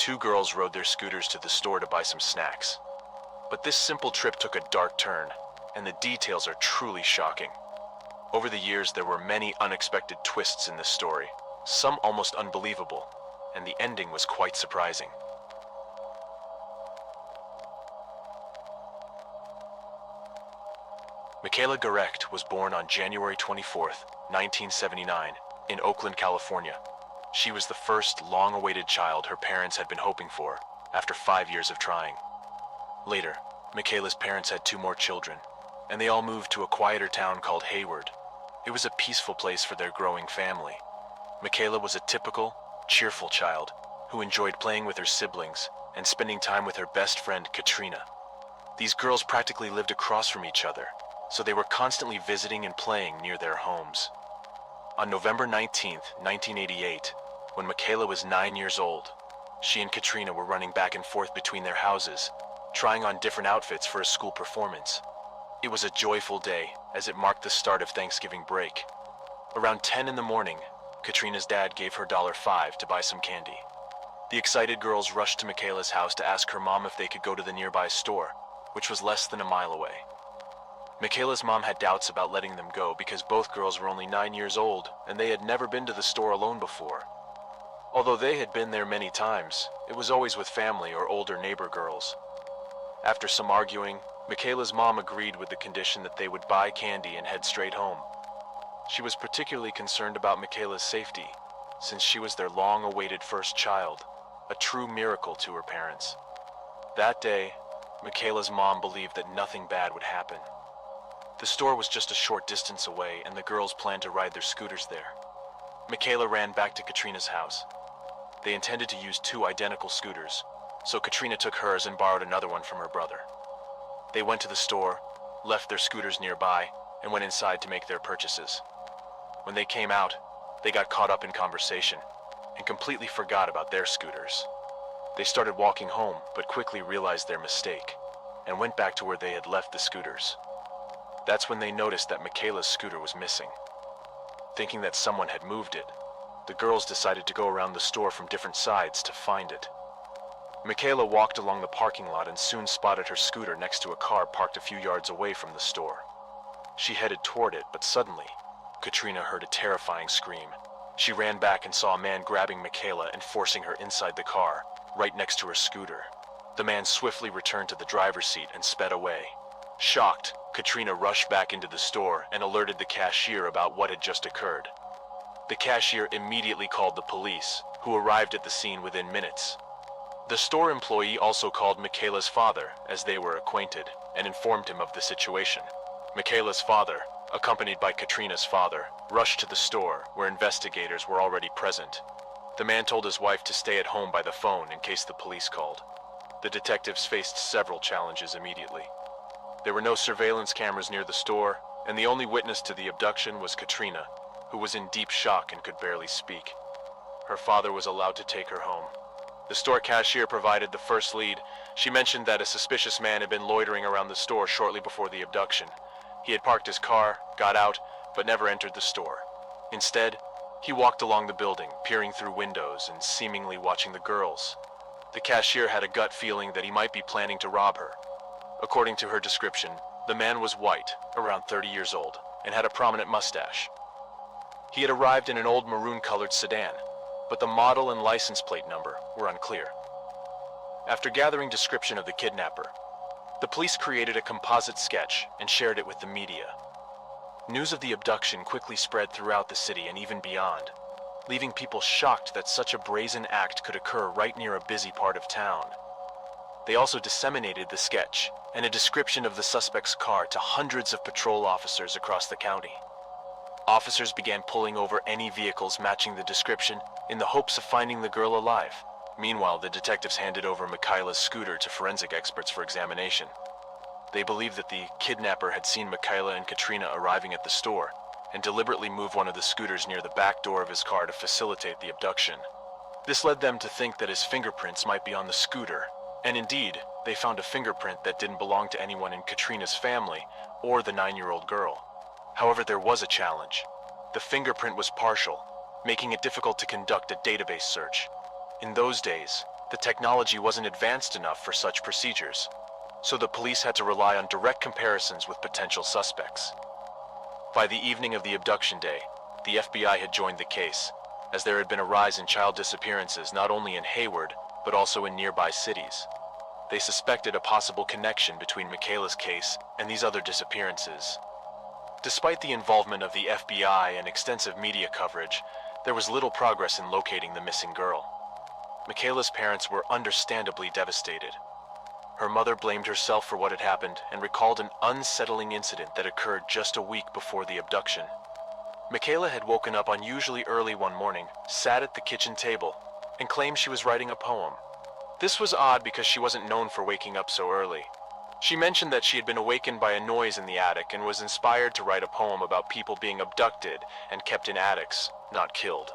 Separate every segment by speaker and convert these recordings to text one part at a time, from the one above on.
Speaker 1: two girls rode their scooters to the store to buy some snacks. But this simple trip took a dark turn, and the details are truly shocking. Over the years, there were many unexpected twists in this story, some almost unbelievable, and the ending was quite surprising. Michaela Garecht was born on January 24, 1979, in Oakland, California. She was the first long-awaited child her parents had been hoping for, after 5 years of trying. Later, Michaela's parents had two more children, and they all moved to a quieter town called Hayward. It was a peaceful place for their growing family. Michaela was a typical, cheerful child who enjoyed playing with her siblings and spending time with her best friend, Katrina. These girls practically lived across from each other, so they were constantly visiting and playing near their homes. On November 19, 1988, when Michaela was 9 years old, she and Katrina were running back and forth between their houses, trying on different outfits for a school performance. It was a joyful day, as it marked the start of Thanksgiving break. Around 10 in the morning, Katrina's dad gave her $5 to buy some candy. The excited girls rushed to Michaela's house to ask her mom if they could go to the nearby store, which was less than a mile away. Michaela's mom had doubts about letting them go because both girls were only 9 years old and they had never been to the store alone before. Although they had been there many times, it was always with family or older neighbor girls. After some arguing, Michaela's mom agreed with the condition that they would buy candy and head straight home. She was particularly concerned about Michaela's safety, since she was their long-awaited first child, a true miracle to her parents. That day, Michaela's mom believed that nothing bad would happen. The store was just a short distance away, and the girls planned to ride their scooters there. Michaela ran back to Katrina's house. They intended to use two identical scooters, so Katrina took hers and borrowed another one from her brother. They went to the store, left their scooters nearby, and went inside to make their purchases. When they came out, they got caught up in conversation and completely forgot about their scooters. They started walking home, but quickly realized their mistake and went back to where they had left the scooters. That's when they noticed that Michaela's scooter was missing. Thinking that someone had moved it, the girls decided to go around the store from different sides to find it. Michaela walked along the parking lot and soon spotted her scooter next to a car parked a few yards away from the store. She headed toward it, but suddenly, Katrina heard a terrifying scream. She ran back and saw a man grabbing Michaela and forcing her inside the car, right next to her scooter. The man swiftly returned to the driver's seat and sped away. Shocked, Katrina rushed back into the store and alerted the cashier about what had just occurred. The cashier immediately called the police, who arrived at the scene within minutes. The store employee also called Michaela's father, as they were acquainted, and informed him of the situation. Michaela's father, accompanied by Katrina's father, rushed to the store, where investigators were already present. The man told his wife to stay at home by the phone in case the police called. The detectives faced several challenges immediately. There were no surveillance cameras near the store, and the only witness to the abduction was Katrina, who was in deep shock and could barely speak. Her father was allowed to take her home. The store cashier provided the first lead. She mentioned that a suspicious man had been loitering around the store shortly before the abduction. He had parked his car, got out, but never entered the store. Instead, he walked along the building, peering through windows and seemingly watching the girls. The cashier had a gut feeling that he might be planning to rob her. According to her description, the man was white, around 30 years old, and had a prominent mustache. He had arrived in an old maroon-colored sedan, but the model and license plate number were unclear. After gathering description of the kidnapper, the police created a composite sketch and shared it with the media. News of the abduction quickly spread throughout the city and even beyond, leaving people shocked that such a brazen act could occur right near a busy part of town. They also disseminated the sketch and a description of the suspect's car to hundreds of patrol officers across the county. Officers began pulling over any vehicles matching the description in the hopes of finding the girl alive. Meanwhile, the detectives handed over Michaela's scooter to forensic experts for examination. They believed that the kidnapper had seen Michaela and Katrina arriving at the store and deliberately moved one of the scooters near the back door of his car to facilitate the abduction. This led them to think that his fingerprints might be on the scooter, and indeed, they found a fingerprint that didn't belong to anyone in Katrina's family or the 9-year-old girl. However, there was a challenge. The fingerprint was partial, making it difficult to conduct a database search. In those days, The technology wasn't advanced enough for such procedures, so the police had to rely on direct comparisons with potential suspects. By the evening of the abduction day, the FBI had joined the case, as there had been a rise in child disappearances not only in Hayward, but also in nearby cities. They suspected a possible connection between Michaela's case and these other disappearances. Despite the involvement of the FBI and extensive media coverage, there was little progress in locating the missing girl. Michaela's parents were understandably devastated. Her mother blamed herself for what had happened and recalled an unsettling incident that occurred just a week before the abduction. Michaela had woken up unusually early one morning, sat at the kitchen table, and claimed she was writing a poem. This was odd because she wasn't known for waking up so early. She mentioned that she had been awakened by a noise in the attic and was inspired to write a poem about people being abducted and kept in attics, not killed.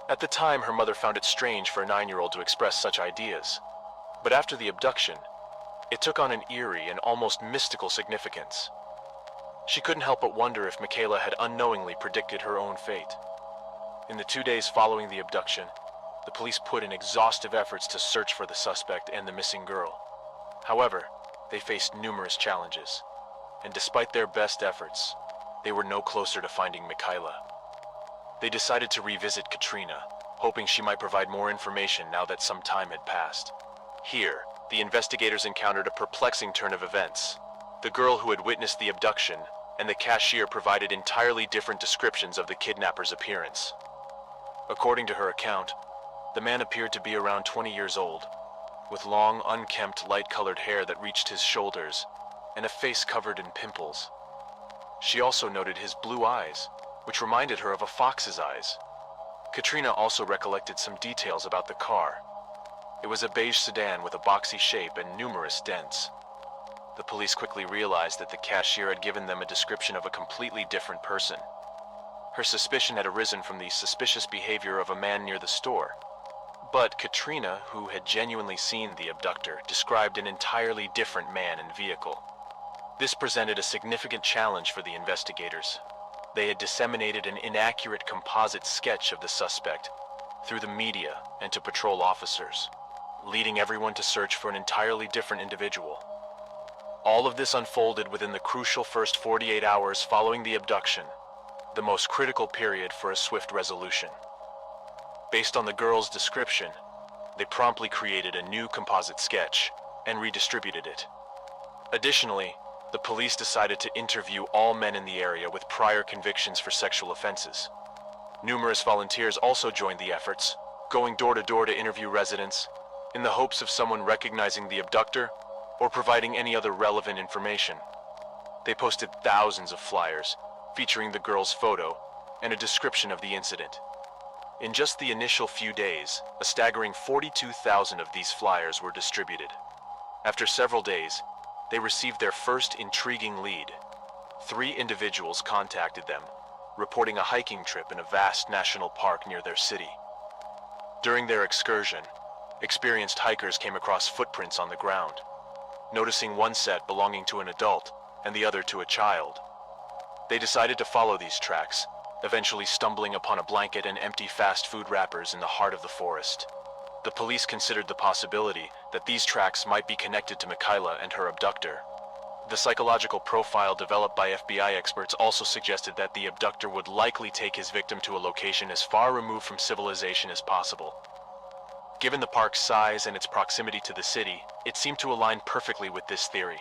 Speaker 1: At the time, her mother found it strange for a 9-year-old to express such ideas. But after the abduction, it took on an eerie and almost mystical significance. She couldn't help but wonder if Michaela had unknowingly predicted her own fate. In the 2 days following the abduction, the police put in exhaustive efforts to search for the suspect and the missing girl. However, they faced numerous challenges, and despite their best efforts, they were no closer to finding Michaela. They decided to revisit Katrina, hoping she might provide more information now that some time had passed. Here, the investigators encountered a perplexing turn of events. The girl who had witnessed the abduction and the cashier provided entirely different descriptions of the kidnapper's appearance. According to her account, the man appeared to be around 20 years old, with long, unkempt, light-colored hair that reached his shoulders, and a face covered in pimples. She also noted his blue eyes, which reminded her of a fox's eyes. Katrina also recollected some details about the car. It was a beige sedan with a boxy shape and numerous dents. The police quickly realized that the cashier had given them a description of a completely different person. Her suspicion had arisen from the suspicious behavior of a man near the store. But Katrina, who had genuinely seen the abductor, described an entirely different man and vehicle. This presented a significant challenge for the investigators. They had disseminated an inaccurate composite sketch of the suspect through the media and to patrol officers, leading everyone to search for an entirely different individual. All of this unfolded within the crucial first 48 hours following the abduction, the most critical period for a swift resolution. Based on the girl's description, they promptly created a new composite sketch and redistributed it. Additionally, the police decided to interview all men in the area with prior convictions for sexual offenses. Numerous volunteers also joined the efforts, going door to door to interview residents, in the hopes of someone recognizing the abductor or providing any other relevant information. They posted thousands of flyers featuring the girl's photo and a description of the incident. In just the initial few days, a staggering 42,000 of these flyers were distributed. After several days, they received their first intriguing lead. 3 individuals contacted them, reporting a hiking trip in a vast national park near their city. During their excursion, experienced hikers came across footprints on the ground, noticing one set belonging to an adult and the other to a child. They decided to follow these tracks, eventually stumbling upon a blanket and empty fast food wrappers in the heart of the forest. The police considered the possibility that these tracks might be connected to Michaela and her abductor. The psychological profile developed by FBI experts also suggested that the abductor would likely take his victim to a location as far removed from civilization as possible. Given the park's size and its proximity to the city, it seemed to align perfectly with this theory.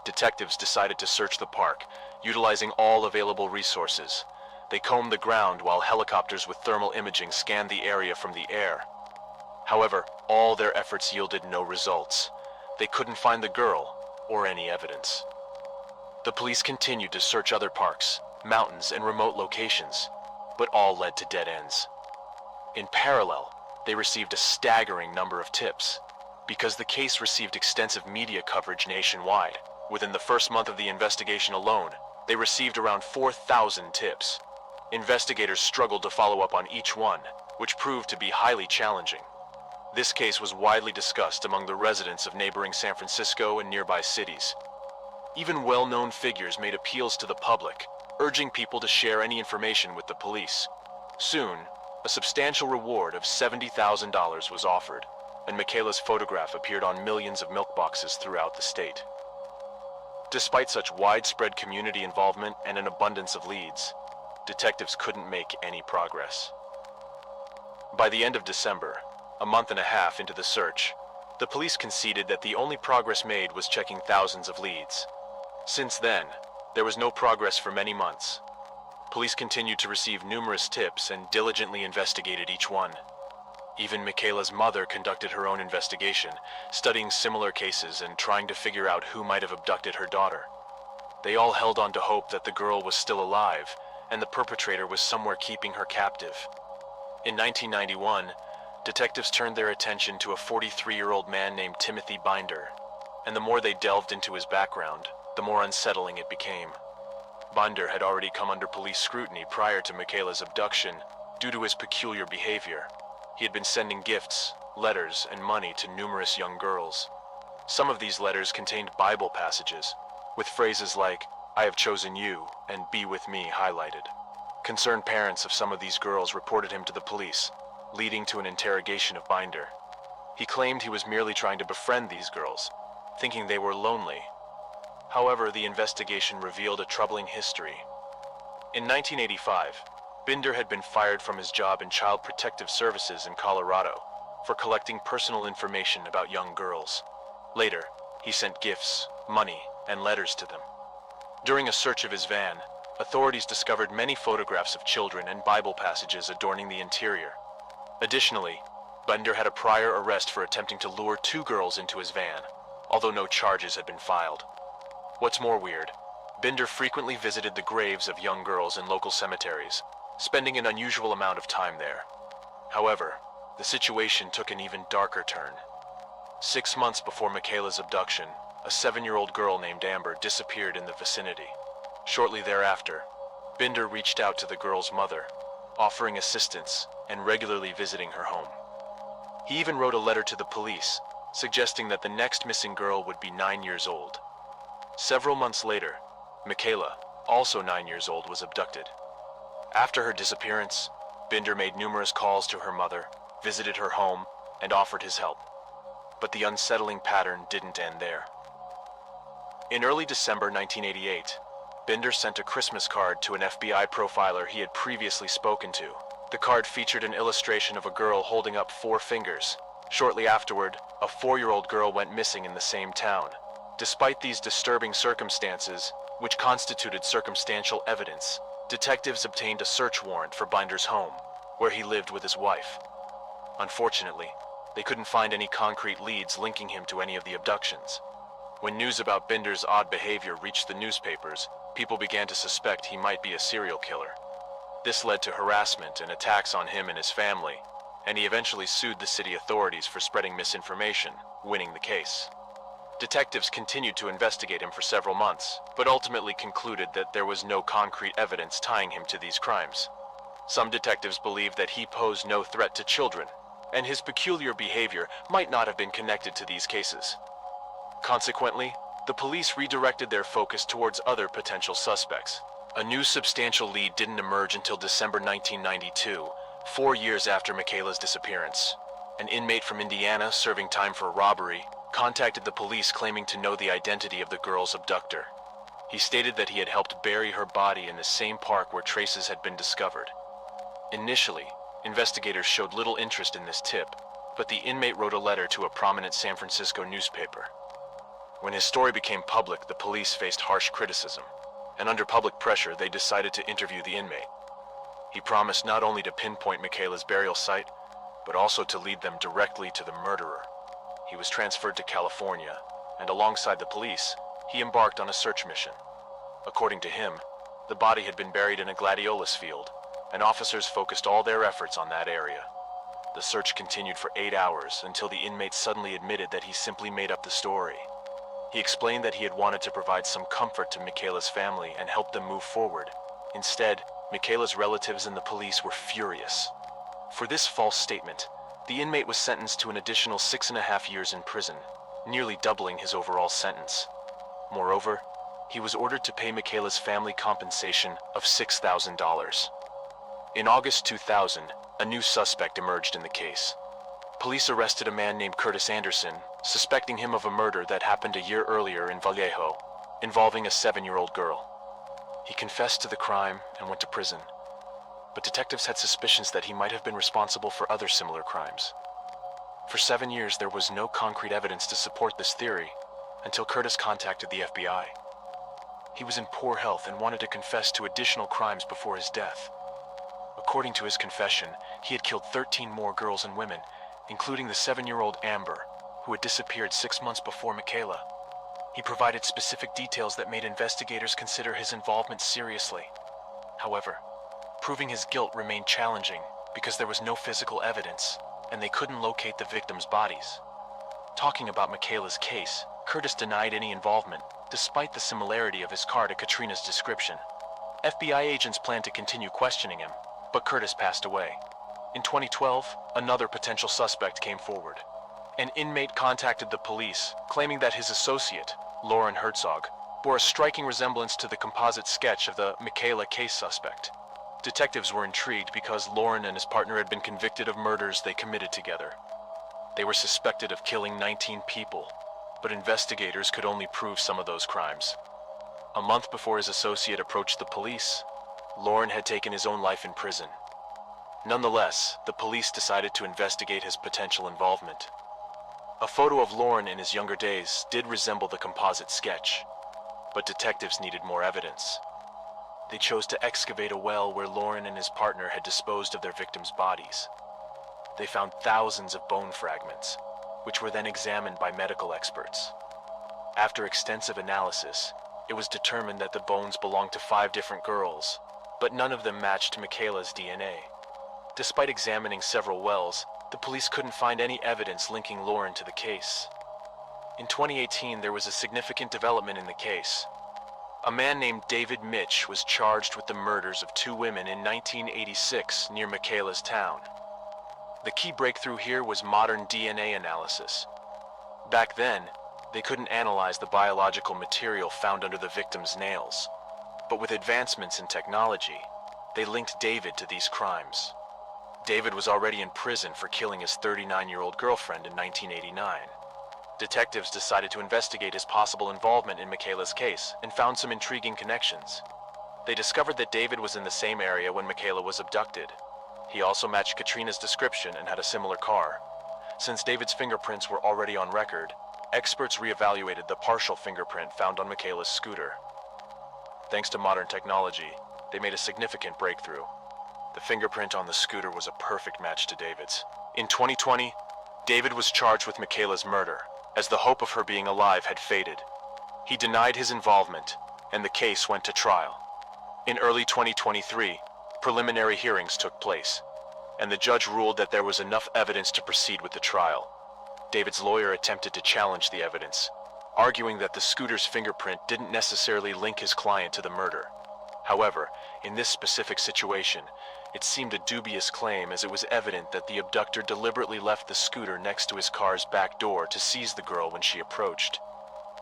Speaker 1: Detectives decided to search the park, utilizing all available resources. They combed the ground while helicopters with thermal imaging scanned the area from the air. However, all their efforts yielded no results. They couldn't find the girl or any evidence. The police continued to search other parks, mountains, and remote locations, but all led to dead ends. In parallel, they received a staggering number of tips. Because the case received extensive media coverage nationwide, within the first month of the investigation alone, they received around 4,000 tips. Investigators struggled to follow up on each one, which proved to be highly challenging. This case was widely discussed among the residents of neighboring San Francisco and nearby cities. Even well-known figures made appeals to the public, urging people to share any information with the police. Soon, a substantial reward of $70,000 was offered. and Michaela's photograph appeared on millions of milk boxes throughout the state. Despite such widespread community involvement and an abundance of leads, detectives couldn't make any progress. By the end of December, a month and a half into the search, the police conceded that the only progress made was checking thousands of leads. Since then, there was no progress for many months. Police continued to receive numerous tips and diligently investigated each one. Even Michaela's mother conducted her own investigation, studying similar cases and trying to figure out who might have abducted her daughter. They all held on to hope that the girl was still alive, and the perpetrator was somewhere keeping her captive. In 1991, detectives turned their attention to a 43-year-old man named Timothy Binder, and the more they delved into his background, the more unsettling it became. Binder had already come under police scrutiny prior to Michaela's abduction due to his peculiar behavior. He had been sending gifts, letters, and money to numerous young girls. Some of these letters contained Bible passages, with phrases like, "I have chosen you," and "be with me" highlighted. Concerned parents of some of these girls reported him to the police, leading to an interrogation of Binder. He claimed he was merely trying to befriend these girls, thinking they were lonely. However, the investigation revealed a troubling history. In 1985, Binder had been fired from his job in Child Protective Services in Colorado for collecting personal information about young girls. Later, he sent gifts, money, and letters to them. During a search of his van, authorities discovered many photographs of children and Bible passages adorning the interior. Additionally, Binder had a prior arrest for attempting to lure 2 girls into his van, although no charges had been filed. What's more weird, Binder frequently visited the graves of young girls in local cemeteries, spending an unusual amount of time there. However, the situation took an even darker turn. 6 months before Michaela's abduction, a 7-year-old girl named Amber disappeared in the vicinity. Shortly thereafter, Binder reached out to the girl's mother, offering assistance and regularly visiting her home. He even wrote a letter to the police, suggesting that the next missing girl would be 9 years old. Several months later, Michaela, also 9 years old, was abducted. After her disappearance, Binder made numerous calls to her mother, visited her home, and offered his help. But the unsettling pattern didn't end there. In early December 1988, Binder sent a Christmas card to an FBI profiler he had previously spoken to. The card featured an illustration of a girl holding up 4 fingers. Shortly afterward, a 4-year-old girl went missing in the same town. Despite these disturbing circumstances, which constituted circumstantial evidence, detectives obtained a search warrant for Binder's home, where he lived with his wife. Unfortunately, they couldn't find any concrete leads linking him to any of the abductions. When news about Binder's odd behavior reached the newspapers, people began to suspect he might be a serial killer. This led to harassment and attacks on him and his family, and he eventually sued the city authorities for spreading misinformation, winning the case. Detectives continued to investigate him for several months, but ultimately concluded that there was no concrete evidence tying him to these crimes. Some detectives believed that he posed no threat to children, and his peculiar behavior might not have been connected to these cases. Consequently, the police redirected their focus towards other potential suspects. A new substantial lead didn't emerge until December 1992, 4 years after Michaela's disappearance. An inmate from Indiana serving time for robbery contacted the police claiming to know the identity of the girl's abductor. He stated that he had helped bury her body in the same park where traces had been discovered. Initially, investigators showed little interest in this tip, but the inmate wrote a letter to a prominent San Francisco newspaper. When his story became public, the police faced harsh criticism, and under public pressure, they decided to interview the inmate. He promised not only to pinpoint Michaela's burial site, but also to lead them directly to the murderer. He was transferred to California, and alongside the police, he embarked on a search mission. According to him, the body had been buried in a gladiolus field, and officers focused all their efforts on that area. The search continued for 8 hours until the inmate suddenly admitted that he simply made up the story. He explained that he had wanted to provide some comfort to Michaela's family and help them move forward. Instead, Michaela's relatives and the police were furious. For this false statement, the inmate was sentenced to an additional 6.5 years in prison, nearly doubling his overall sentence. Moreover, he was ordered to pay Michaela's family compensation of $6,000. In August 2000, a new suspect emerged in the case. Police arrested a man named Curtis Anderson, suspecting him of a murder that happened a year earlier in Vallejo, involving a 7-year-old girl. He confessed to the crime and went to prison, but detectives had suspicions that he might have been responsible for other similar crimes. For 7 years, there was no concrete evidence to support this theory until Curtis contacted the FBI. He was in poor health and wanted to confess to additional crimes before his death. According to his confession, he had killed 13 more girls and women, including the 7-year-old Amber, who had disappeared 6 months before Michaela. He provided specific details that made investigators consider his involvement seriously. However, proving his guilt remained challenging because there was no physical evidence, and they couldn't locate the victims' bodies. Talking about Michaela's case, Curtis denied any involvement, despite the similarity of his car to Katrina's description. FBI agents planned to continue questioning him, but Curtis passed away. In 2012, another potential suspect came forward. An inmate contacted the police, claiming that his associate, Lauren Herzog, bore a striking resemblance to the composite sketch of the Michaela case suspect. Detectives were intrigued because Lauren and his partner had been convicted of murders they committed together. They were suspected of killing 19 people, but investigators could only prove some of those crimes. A month before his associate approached the police, Lauren had taken his own life in prison. Nonetheless, the police decided to investigate his potential involvement. A photo of Lauren in his younger days did resemble the composite sketch, but detectives needed more evidence. They chose to excavate a well where Lauren and his partner had disposed of their victims' bodies. They found thousands of bone fragments, which were then examined by medical experts. After extensive analysis, it was determined that the bones belonged to 5 different girls, but none of them matched Michaela's DNA. Despite examining several wells, the police couldn't find any evidence linking Lauren to the case. In 2018, there was a significant development in the case. A man named David Mitch was charged with the murders of 2 women in 1986 near Michaela's town. The key breakthrough here was modern DNA analysis. Back then, they couldn't analyze the biological material found under the victim's nails. But with advancements in technology, they linked David to these crimes. David was already in prison for killing his 39-year-old girlfriend in 1989. Detectives decided to investigate his possible involvement in Michaela's case and found some intriguing connections. They discovered that David was in the same area when Michaela was abducted. He also matched Katrina's description and had a similar car. Since David's fingerprints were already on record, experts reevaluated the partial fingerprint found on Michaela's scooter. Thanks to modern technology, they made a significant breakthrough. The fingerprint on the scooter was a perfect match to David's. In 2020, David was charged with Michaela's murder, as the hope of her being alive had faded. He denied his involvement, and the case went to trial. In early 2023, preliminary hearings took place, and the judge ruled that there was enough evidence to proceed with the trial. David's lawyer attempted to challenge the evidence, arguing that the scooter's fingerprint didn't necessarily link his client to the murder. However, in this specific situation, it seemed a dubious claim as it was evident that the abductor deliberately left the scooter next to his car's back door to seize the girl when she approached.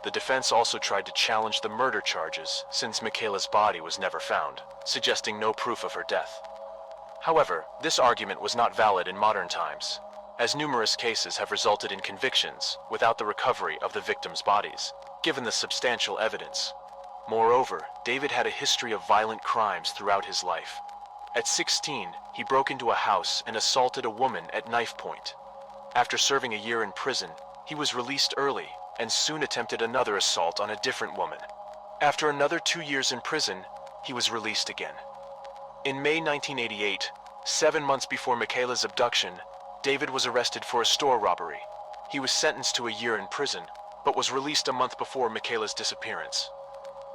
Speaker 1: The defense also tried to challenge the murder charges since Michaela's body was never found, suggesting no proof of her death. However, this argument was not valid in modern times, as numerous cases have resulted in convictions without the recovery of the victims' bodies, given the substantial evidence. Moreover, David had a history of violent crimes throughout his life. At 16, he broke into a house and assaulted a woman at knife point. After serving a year in prison, he was released early and soon attempted another assault on a different woman. After another 2 years in prison, he was released again. In May 1988, 7 months before Michaela's abduction, David was arrested for a store robbery. He was sentenced to a year in prison, but was released a month before Michaela's disappearance.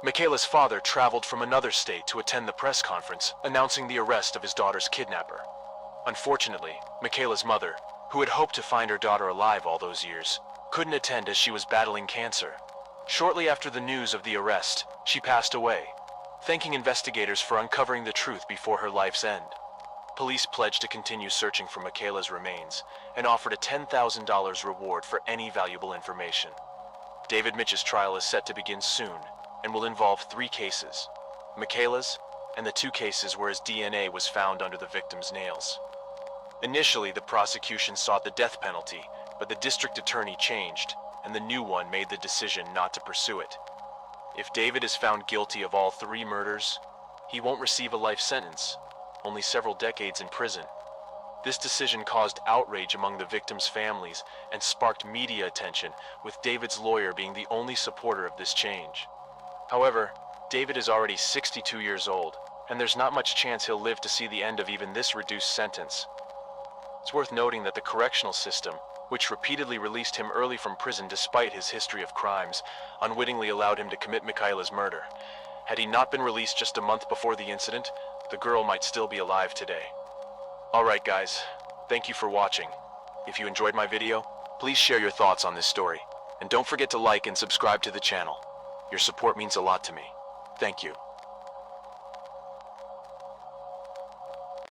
Speaker 1: Michaela's father traveled from another state to attend the press conference announcing the arrest of his daughter's kidnapper. Unfortunately, Michaela's mother, who had hoped to find her daughter alive all those years, couldn't attend as she was battling cancer. Shortly after the news of the arrest, she passed away, thanking investigators for uncovering the truth before her life's end. Police pledged to continue searching for Michaela's remains and offered a $10,000 reward for any valuable information. David Mitch's trial is set to begin soon and will involve 3 cases: Michaela's and the 2 cases where his DNA was found under the victim's nails. Initially, the prosecution sought the death penalty, but the district attorney changed, and the new one made the decision not to pursue it. If David is found guilty of all 3 murders, he won't receive a life sentence, only several decades in prison. This decision caused outrage among the victims' families and sparked media attention, with David's lawyer being the only supporter of this change. However, David is already 62 years old, and there's not much chance he'll live to see the end of even this reduced sentence. It's worth noting that the correctional system, which repeatedly released him early from prison despite his history of crimes, unwittingly allowed him to commit Michaela's murder. Had he not been released just a month before the incident, the girl might still be alive today. Alright guys, thank you for watching. If you enjoyed my video, please share your thoughts on this story, and don't forget to like and subscribe to the channel. Your support means a lot to me. Thank you.